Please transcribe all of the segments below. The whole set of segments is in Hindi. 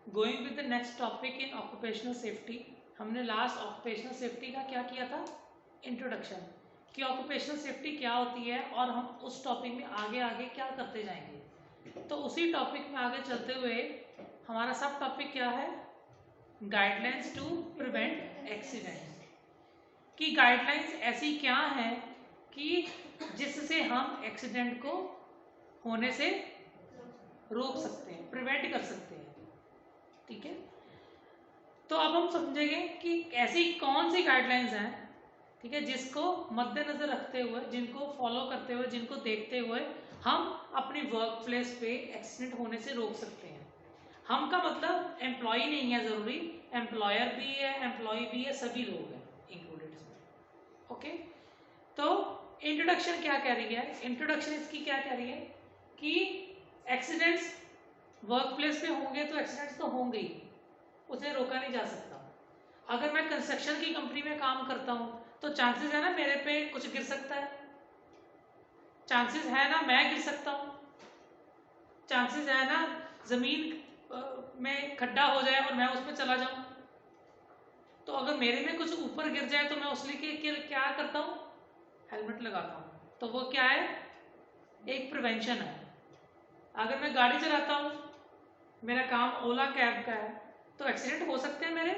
Going with the next topic in occupational safety. हमने लास्ट ऑक्यूपेशनल सेफ्टी का क्या किया था, इंट्रोडक्शन, कि ऑक्यूपेशनल सेफ्टी क्या होती है और हम उस टॉपिक में आगे आगे क्या करते जाएंगे। तो उसी टॉपिक में आगे चलते हुए हमारा सब टॉपिक क्या है, गाइडलाइंस टू प्रिवेंट एक्सीडेंट। कि गाइडलाइंस ऐसी क्या हैं कि जिससे हम एक्सीडेंट को होने से रोक सकते हैं, प्रिवेंट कर सकते हैं। ठीक है, तो अब हम समझेंगे कि ऐसी कौन सी गाइडलाइंस हैं, ठीक है, जिसको मद्देनजर रखते हुए, जिनको फॉलो करते हुए, जिनको देखते हुए हम अपनी वर्क प्लेस पे एक्सीडेंट होने से रोक सकते हैं। हम का मतलब एम्प्लॉय नहीं है जरूरी, एम्प्लॉयर भी है, एम्प्लॉय भी है, सभी लोग हैं इंक्लूडेड इसमें। ओके, तो इंट्रोडक्शन क्या कह रही है, इंट्रोडक्शन इसकी क्या कह रही है कि एक्सीडेंट्स वर्क प्लेस पे होंगे तो एक्सीडेंट्स तो होंगे ही, उसे रोका नहीं जा सकता। अगर मैं कंस्ट्रक्शन की कंपनी में काम करता हूं तो चांसेस है ना मेरे पे कुछ गिर सकता है, चांसेस है ना मैं गिर सकता हूं, चांसेस है ना जमीन में खड्डा हो जाए और मैं उसमें चला जाऊं। तो अगर मेरे में कुछ ऊपर गिर जाए तो मैं उसके क्या करता हूं, हेलमेट लगाता हूं। तो वो क्या है, एक प्रिवेंशन है। अगर मैं गाड़ी चलाता हूं, मेरा काम ओला कैब का है, तो एक्सीडेंट हो सकते हैं मेरे,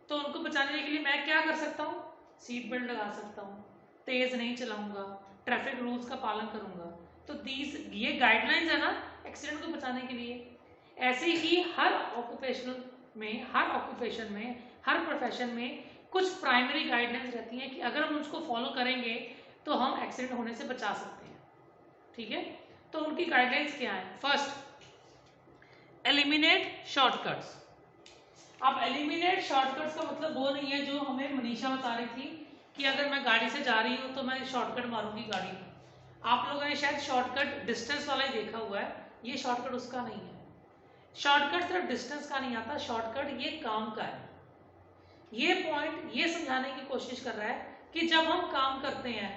तो उनको बचाने के लिए मैं क्या कर सकता हूँ, सीट बेल्ट लगा सकता हूँ, तेज नहीं चलाऊंगा, ट्रैफिक रूल्स का पालन करूंगा। तो ये गाइडलाइंस है ना एक्सीडेंट को बचाने के लिए। ऐसे ही हर ऑक्यूपेशनल में, हर ऑक्यूपेशन में, हर प्रोफेशन में कुछ प्राइमरी गाइडलाइंस रहती हैं कि अगर हम उसको फॉलो करेंगे तो हम एक्सीडेंट होने से बचा सकते हैं। ठीक है, तो उनकी गाइडलाइंस क्या है। First, eliminate shortcuts. अब एलिमिनेट शॉर्टकट्स का मतलब वो नहीं है जो हमें मनीषा बता रही थी कि अगर मैं गाड़ी से जा रही हूँ तो मैं शॉर्टकट मारूंगी गाड़ी में। आप लोगों ने शायद शॉर्टकट डिस्टेंस वाला ही देखा हुआ है, ये शॉर्टकट उसका नहीं है। शॉर्टकट सिर्फ डिस्टेंस का नहीं आता, शॉर्टकट ये काम का है। ये पॉइंट ये समझाने की कोशिश कर रहा है कि जब हम काम करते हैं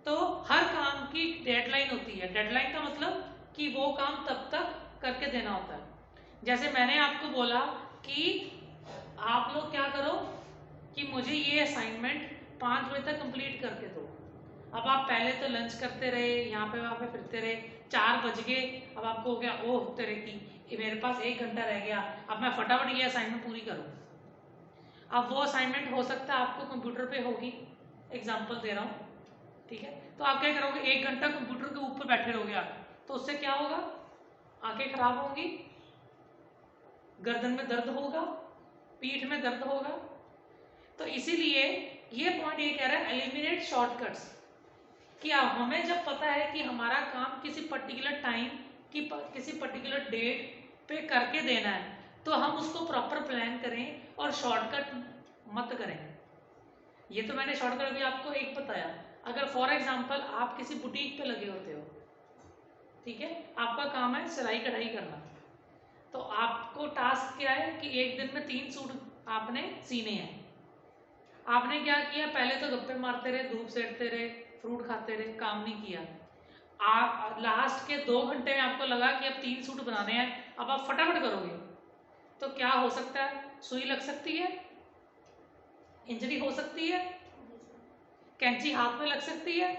तो हर काम की डेडलाइन होती है। डेडलाइन का मतलब कि वो काम तब तक करके देना होता है। जैसे मैंने आपको बोला कि आप लोग क्या करो कि मुझे ये असाइनमेंट 5 बजे तक कंप्लीट करके दो। अब आप पहले तो लंच करते रहे, यहाँ पे वहाँ पे फिरते रहे, 4 बज गए, अब आपको हो गया ओह तेरे की मेरे पास 1 घंटा रह गया, अब मैं फटाफट ये असाइनमेंट पूरी करूँ। अब वो असाइनमेंट हो सकता है आपको कंप्यूटर पे होगी, एग्जाम्पल दे रहा हूँ, ठीक है। तो आप क्या करोगे, 1 घंटा कंप्यूटर के ऊपर बैठे रहोगे आप, तो उससे क्या होगा, आंखें खराब होंगी, गर्दन में दर्द होगा, पीठ में दर्द होगा। तो इसीलिए ये पॉइंट ये कह रहा है एलिमिनेट शॉर्टकट्स, कि हमें जब पता है कि हमारा काम किसी पर्टिकुलर टाइम की किसी पर्टिकुलर डेट पे करके देना है, तो हम उसको प्रॉपर प्लान करें और शॉर्टकट मत करें। ये तो मैंने शॉर्टकट अभी आपको एक बताया। अगर फॉर एग्जांपल आप किसी बुटीक पे लगे होते हो, ठीक है, आपका काम है सिलाई कढ़ाई करना, तो आपको टास्क क्या है कि एक दिन में 3 सूट आपने सीने हैं। आपने क्या किया, पहले तो गप्पे मारते रहे, धूप सेकते रहे, फ्रूट खाते रहे, काम नहीं किया। आप लास्ट के 2 घंटे में आपको लगा कि अब 3 सूट बनाने हैं, अब आप फटाफट करोगे, तो क्या हो सकता है, सुई लग सकती है, इंजरी हो सकती है, कैंची हाथ में लग सकती है।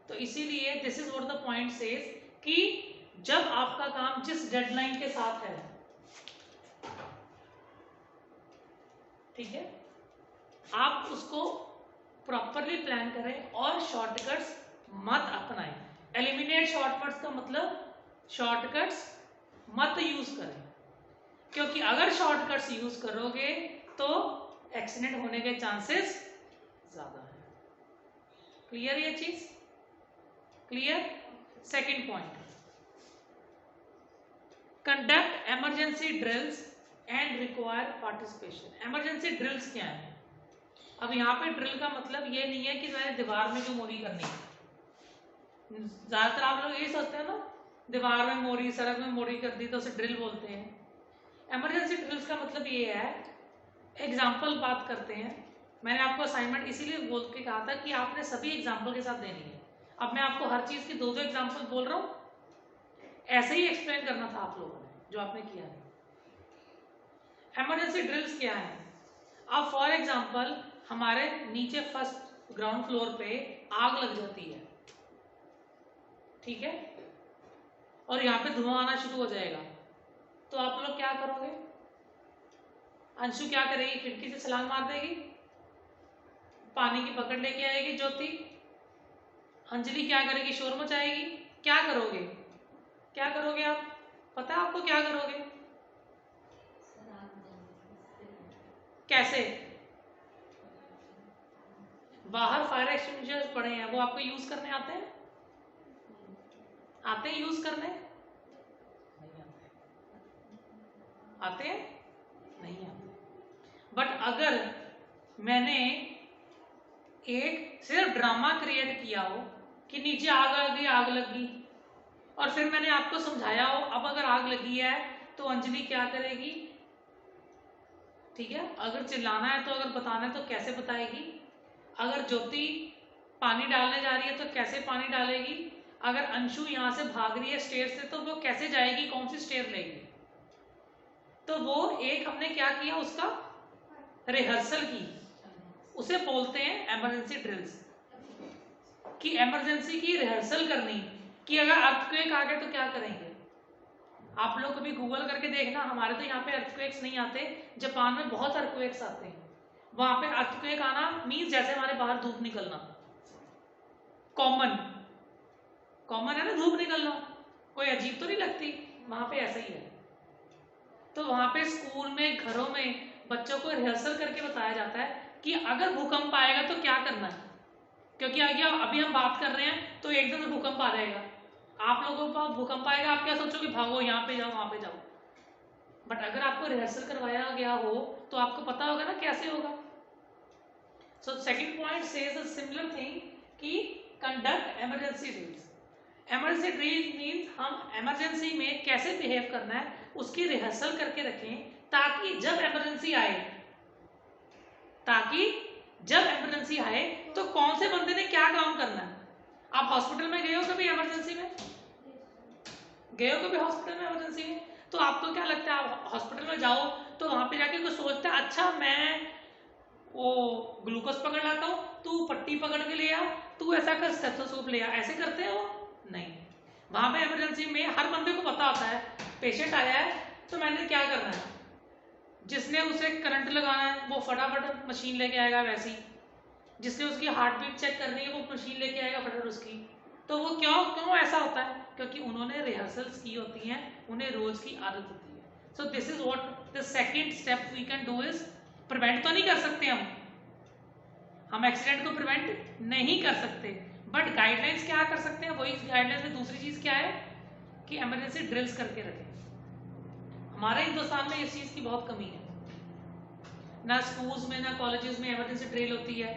तो इसीलिए this is what the point says कि जब आपका काम जिस डेडलाइन के साथ है, ठीक है, आप उसको प्रॉपरली प्लान करें और शॉर्टकट्स मत अपनाएं। एलिमिनेट शॉर्टकट्स का मतलब शॉर्टकट्स मत यूज करें, क्योंकि अगर शॉर्टकट्स यूज करोगे तो एक्सीडेंट होने के चांसेस ज्यादा है। क्लियर ये चीज, clear. Second point, conduct emergency drills and require participation. Emergency drills क्या है। अब यहाँ पे ड्रिल का मतलब ये नहीं है कि मैंने दीवार में जो मोरी करनी है। ज्यादातर आप लोग ये सोचते हैं ना, दीवार में मोरी, सड़क में मोरी कर दी तो उसे ड्रिल बोलते हैं। इमरजेंसी ड्रिल्स का मतलब ये है, एग्जाम्पल बात करते हैं। मैंने आपको असाइनमेंट इसीलिए बोल के कहा था कि आपने सभी एग्जाम्पल के साथ देनी है। अब मैं आपको हर चीज की 2-2 एग्जाम्पल बोल रहा हूँ, ऐसे ही एक्सप्लेन करना था आप लोगों ने जो आपने किया है। इमरजेंसी ड्रिल्स क्या है? अब फॉर एग्जांपल हमारे नीचे फर्स्ट ग्राउंड फ्लोर पे आग लग जाती है, ठीक है, और यहाँ पे धुआं आना शुरू हो जाएगा, तो आप लोग क्या करोगे? अंशु क्या करेगी? खिड़की से छलांग मार देगी, पानी की बकेट लेके आएगी ज्योति, अंजलि क्या करेगी? शोर मचाएगी। क्या करोगे? क्या करोगे आप? पता है आपको क्या करोगे? कैसे? बाहर फायर एक्सटिंग्विशर्स पड़े हैं, वो आपको यूज करने आते हैं? आते हैं यूज करने? आते हैं? नहीं आते। बट अगर मैंने एक सिर्फ ड्रामा क्रिएट किया हो कि नीचे आग आ गई, आग लगी, और फिर मैंने आपको समझाया हो अब अगर आग लगी है तो अंजलि क्या करेगी, ठीक है, अगर चिल्लाना है तो, अगर बताना है तो कैसे बताएगी, अगर ज्योति पानी डालने जा रही है तो कैसे पानी डालेगी, अगर अंशु यहाँ से भाग रही है स्टेयर से तो वो कैसे जाएगी, कौन सी स्टेयर लेगी। तो वो एक हमने क्या किया, उसका रिहर्सल की, उसे बोलते हैं इमरजेंसी ड्रिल्स। कि इमरजेंसी की रिहर्सल करनी कि अगर अर्थक्वेक आ गए तो क्या करेंगे। आप लोग कभी गूगल करके देखना, हमारे तो यहाँ पे अर्थक्वेक्स नहीं आते, जापान में बहुत अर्थक्वेक्स आते हैं। वहां पे अर्थक्वेक आना मीन्स जैसे हमारे बाहर धूप निकलना, कॉमन है ना धूप निकलना, कोई अजीब तो नहीं लगती, वहां पे ऐसा ही है। तो वहां पे स्कूल में, घरों में बच्चों को रिहर्सल करके बताया जाता है कि अगर भूकंप आएगा तो क्या करना है, क्योंकि अभी हम बात कर रहे हैं तो एकदम से भूकंप आ जाएगा, आप लोगों को भूकंप आएगा, आप क्या सोचोगे, भागो यहाँ पे जाओ वहां पे जाओ। बट अगर आपको रिहर्सल करवाया गया हो तो आपको पता होगा ना कैसे होगा। So second point says a similar thing कि conduct emergency drills. Emergency drill means हम इमरजेंसी में कैसे बिहेव करना है उसकी रिहर्सल करके रखें, ताकि जब इमरजेंसी आए तो कौन से बंदे ने क्या काम करना है। आप हॉस्पिटल में गए हो कभी, इमरजेंसी में गए हो कभी हॉस्पिटल में इमरजेंसी में, तो आपको क्या लगता है, आप हॉस्पिटल में जाओ तो वहां पे जाके कुछ सोचता है, अच्छा मैं वो ग्लूकोज पकड़ लाता हूँ, तू पट्टी पकड़ के ले आ, तू ऐसा कर स्टेथोस्कोप ले आ, ऐसे करते हैं वो? नहीं। वहां पे इमरजेंसी में हर बंदे को पता होता है पेशेंट आया है तो मैंने क्या करना है, जिसने उसे करंट लगाना है वो फटाफट मशीन लेके आएगा, वैसी जिसने उसकी हार्ट बीट चेक करनी है वो मशीन लेके आएगा फटाफट उसकी। तो वो क्यों ऐसा होता है, क्योंकि उन्होंने रिहर्सल्स की होती हैं, उन्हें रोज की आदत होती है। So this is what the second step we can do is, prevent तो नहीं कर सकते हम एक्सीडेंट को प्रिवेंट नहीं कर सकते, बट गाइडलाइंस क्या कर सकते हैं, वही गाइडलाइंस में दूसरी चीज क्या है कि इमरजेंसी ड्रिल्स करके रखें। हमारे हिंदुस्तान में इस चीज की बहुत कमी है, ना स्कूल्स में ना कॉलेजेस में इमरजेंसी ड्रिल होती है।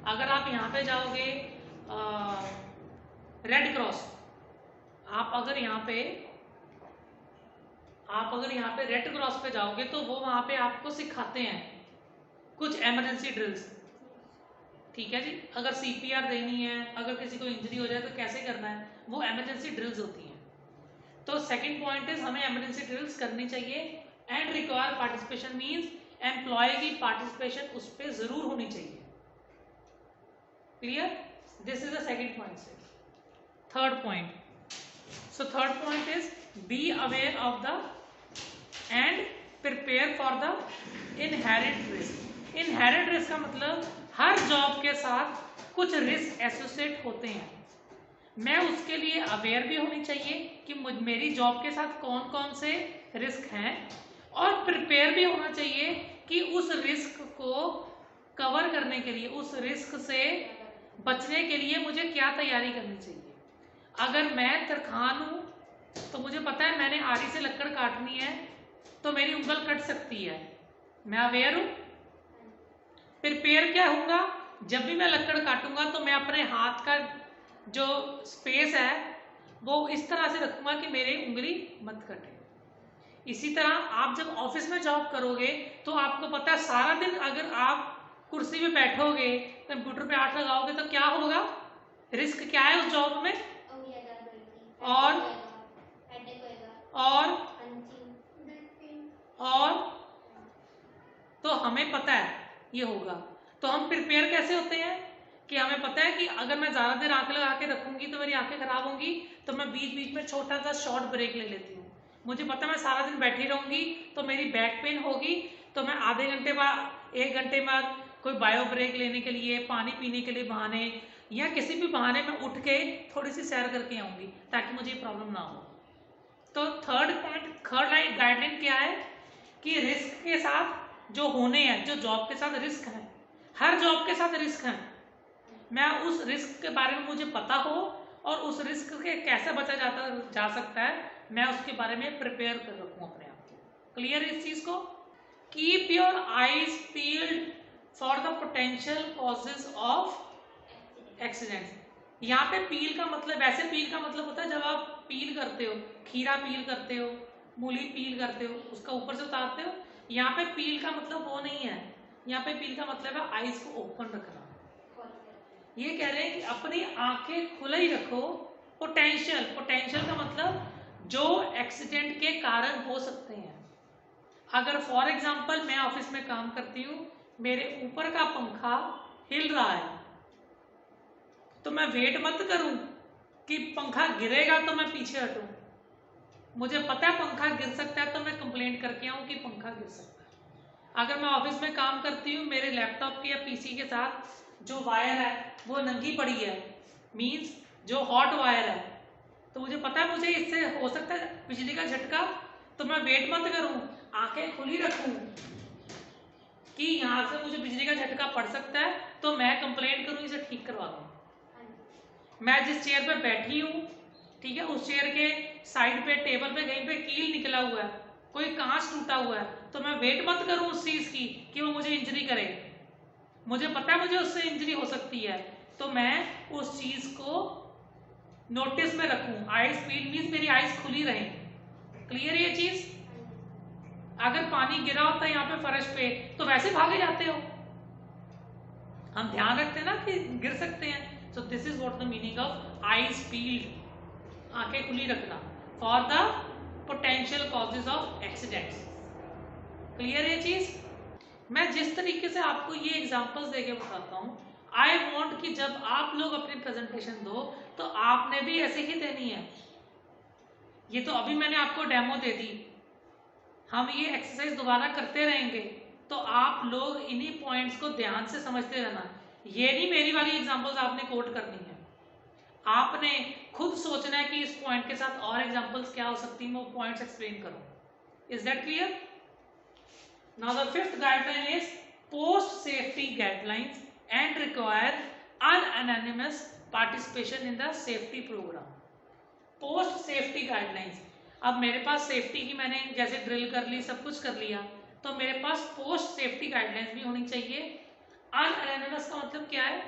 अगर आप यहाँ पे जाओगे रेड क्रॉस, आप अगर यहाँ पे रेड क्रॉस पे जाओगे तो वो वहां पे आपको सिखाते हैं कुछ इमरजेंसी ड्रिल्स, ठीक है जी। अगर सीपीआर देनी है, अगर किसी को इंजरी हो जाए तो कैसे करना है, वो इमरजेंसी ड्रिल्स होती हैं। तो सेकंड पॉइंट इज हमें इमरजेंसी ड्रिल्स करनी चाहिए, and require participation means employ की पार्टिसिपेशन उस पर जरूर होनी चाहिए। Clear? This is the second point. Third point, so third point is be aware of the and prepare for the inherent risk. Inherent risk का मतलब हर जॉब के साथ कुछ रिस्क एसोसिएट होते हैं, मैं उसके लिए अवेयर भी होनी चाहिए कि मेरी जॉब के साथ कौन कौन से रिस्क हैं, और प्रिपेयर भी होना चाहिए कि उस रिस्क को कवर करने के लिए, उस रिस्क से बचने के लिए मुझे क्या तैयारी करनी चाहिए। अगर मैं तरखान हूं तो मुझे पता है मैंने आरी से लकड़ काटनी है तो मेरी उंगल कट सकती है, मैं अवेयर हूं। प्रिपेयर क्या होगा, जब भी मैं लकड़ काटूंगा तो मैं अपने हाथ का जो स्पेस है वो इस तरह से रखूंगा कि मेरी उंगली मत कटे। इसी तरह आप जब ऑफिस में जॉब करोगे तो आपको पता है सारा दिन अगर आप कुर्सी पे बैठोगे, कंप्यूटर पे हाथ लगाओगे तो क्या होगा, रिस्क क्या है उस जॉब में, और हमें पता है ये होगा, तो हम प्रिपेयर कैसे होते हैं कि हमें पता है कि अगर मैं ज़्यादा देर आंखें लगा के रखूंगी तो मेरी आंखें खराब होंगी, तो मैं बीच बीच में छोटा सा शॉर्ट ब्रेक ले लेती हूँ। मुझे पता है मैं सारा दिन बैठी रहूंगी तो मेरी बैक पेन होगी, तो मैं आधे घंटे बाद 1 घंटे बाद कोई बायो ब्रेक लेने के लिए, पानी पीने के लिए बहाने या किसी भी बहाने में उठ के थोड़ी सी सैर करके आऊंगी ताकि मुझे प्रॉब्लम ना हो। तो थर्ड गाइडलाइन क्या है कि रिस्क के साथ जो होने हैं, जो जॉब के साथ रिस्क है, हर जॉब के साथ रिस्क है, मैं उस रिस्क के बारे में मुझे पता हो और उस रिस्क के कैसे बचा जा सकता है, मैं उसके बारे में प्रिपेयर कर रखूँ अपने आप को। क्लियर इस चीज को? Keep your eyes peeled for the potential causes of accidents. यहाँ पे पील का मतलब, ऐसे पील का मतलब होता है जब आप पील करते हो, खीरा पील करते हो, मूली पील करते हो, उसका ऊपर से उतारते हो। यहाँ पे पील का मतलब वो नहीं है, यहाँ पे पील का मतलब है आईज को ओपन रखना। ये कह रहे हैं कि अपनी आंखें खुला ही रखो। पोटेंशियल का मतलब जो एक्सीडेंट के कारण हो सकते हैं। अगर फॉर एग्जांपल मैं ऑफिस में काम करती हूँ, मेरे ऊपर का पंखा हिल रहा है, तो मैं वेट मत करूं कि पंखा गिरेगा तो मैं पीछे हटूं। मुझे पता है पंखा गिर सकता है तो मैं कंप्लेंट करके आऊं कि पंखा गिर सकता है। अगर मैं ऑफिस में काम करती हूँ, मेरे लैपटॉप के या पीसी के साथ जो वायर है वो नंगी पड़ी है, मींस जो हॉट वायर है, तो मुझे पता है मुझे इससे हो सकता है बिजली का झटका, तो मैं वेट मत करूं, आंखें खुली रखूं कि यहां से मुझे बिजली का झटका पड़ सकता है, तो मैं कंप्लेंट करूं, इसे ठीक करवा दूं। मैं जिस चेयर पे बैठी हूं, ठीक है, उस चेयर के साइड पे टेबल पे कहीं पे कील निकला हुआ है, कोई कांच टूटा हुआ है, तो मैं वेट मत करूं उस चीज की कि वो मुझे इंजरी करे। मुझे पता है मुझे उससे इंजरी हो सकती है, तो मैं उस चीज को नोटिस में रखूं। आईज पील्ड मींस मेरी आईज खुली रहे। क्लियर ये चीज? अगर पानी गिरा होता है यहाँ पे फर्श पे तो वैसे भागे जाते हो, हम ध्यान रखते हैं ना कि गिर सकते हैं। सो this is what the meaning of eyes peeled, आंखें खुली रखना for the potential causes of accidents. Clear ये चीज? मैं जिस तरीके से आपको ये एग्जांपल्स देके बताता हूँ, आई वांट कि जब आप लोग अपनी प्रेजेंटेशन दो तो आपने भी ऐसे ही देनी है। ये तो अभी मैंने आपको डेमो दे दी, हम ये एक्सरसाइज दोबारा करते रहेंगे, तो आप लोग इन्हीं पॉइंट्स को ध्यान से समझते रहना। ये नहीं मेरी वाली एग्जांपल्स आपने कोट करनी है, आपने खुद सोचना है कि इस पॉइंट के साथ और एग्जांपल्स क्या हो सकती है, मैं वो पॉइंट्स एक्सप्लेन करूं। Is that clear? Now the fifth guideline is post safety guidelines and require unanimous participation in the safety program. Post safety guidelines, अब मेरे पास सेफ्टी की मैंने जैसे ड्रिल कर ली, सब कुछ कर लिया, तो मेरे पास पोस्ट सेफ्टी गाइडलाइंस भी होनी चाहिए। अनएनोनिमस का मतलब क्या है?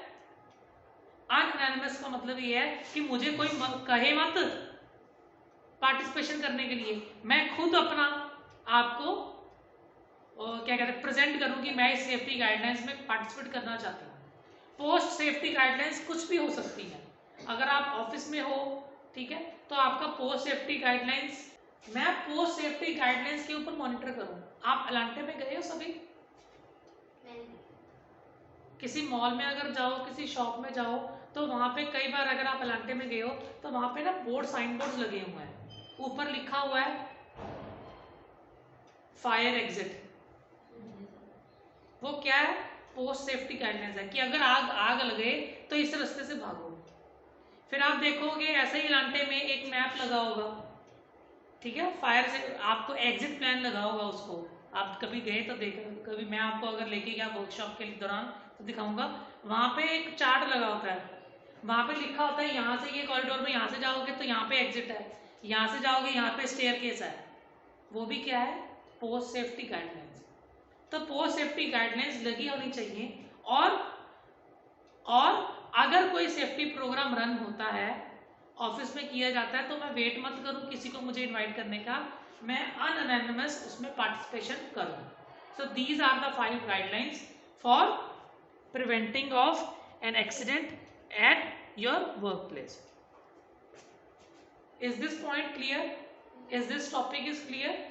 अनएनोनिमस का मतलब ये है कि मुझे कोई कहे मत पार्टिसिपेशन करने के लिए, मैं खुद अपना आपको क्या कहते हैं प्रेजेंट करूं कि मैं इस सेफ्टी गाइडलाइंस में पार्टिसिपेट करना चाहती हूँ। पोस्ट सेफ्टी गाइडलाइंस कुछ भी हो सकती है। अगर आप ऑफिस में हो, ठीक है, तो आपका पोस्ट सेफ्टी गाइडलाइंस, मैं पोस्ट सेफ्टी गाइडलाइंस के ऊपर मॉनिटर करूं। आप अलांटे में गए हो सभी? किसी मॉल में अगर जाओ, किसी शॉप में जाओ, तो वहां पे कई बार अगर आप अलांटे में गए हो तो वहां पे ना बोर्ड, साइन बोर्ड लगे हुए हैं, ऊपर लिखा हुआ है फायर एग्जिट। वो क्या है? पोस्ट सेफ्टी गाइडलाइंस है कि अगर आग लगे तो इस रास्ते से भागो। फिर आप देखोगे ऐसे ही लांटे में एक मैप लगा होगा, ठीक है, फायर से आपको एग्जिट प्लान लगा होगा, उसको आप कभी गए तो देखो, कभी मैं आपको अगर लेके गया वर्कशॉप के दौरान तो दिखाऊंगा, वहां पे एक चार्ट लगा होता है, वहां पे लिखा होता है यहाँ से ये कॉरिडोर में यहाँ से जाओगे तो यहाँ पे एग्जिट है, यहाँ से जाओगे यहाँ पे स्टेयरकेस है। वो भी क्या है? Post safety guidelines. तो पोस्ट सेफ्टी गाइडलाइंस लगी होनी चाहिए। और अगर कोई सेफ्टी प्रोग्राम रन होता है, ऑफिस में किया जाता है, तो मैं वेट मत करूं किसी को मुझे इनवाइट करने का, मैं अनएनोनिमस उसमें पार्टिसिपेशन करूं। So these are the 5 guidelines for preventing of an accident at your workplace. Is this point clear? Is this topic is clear?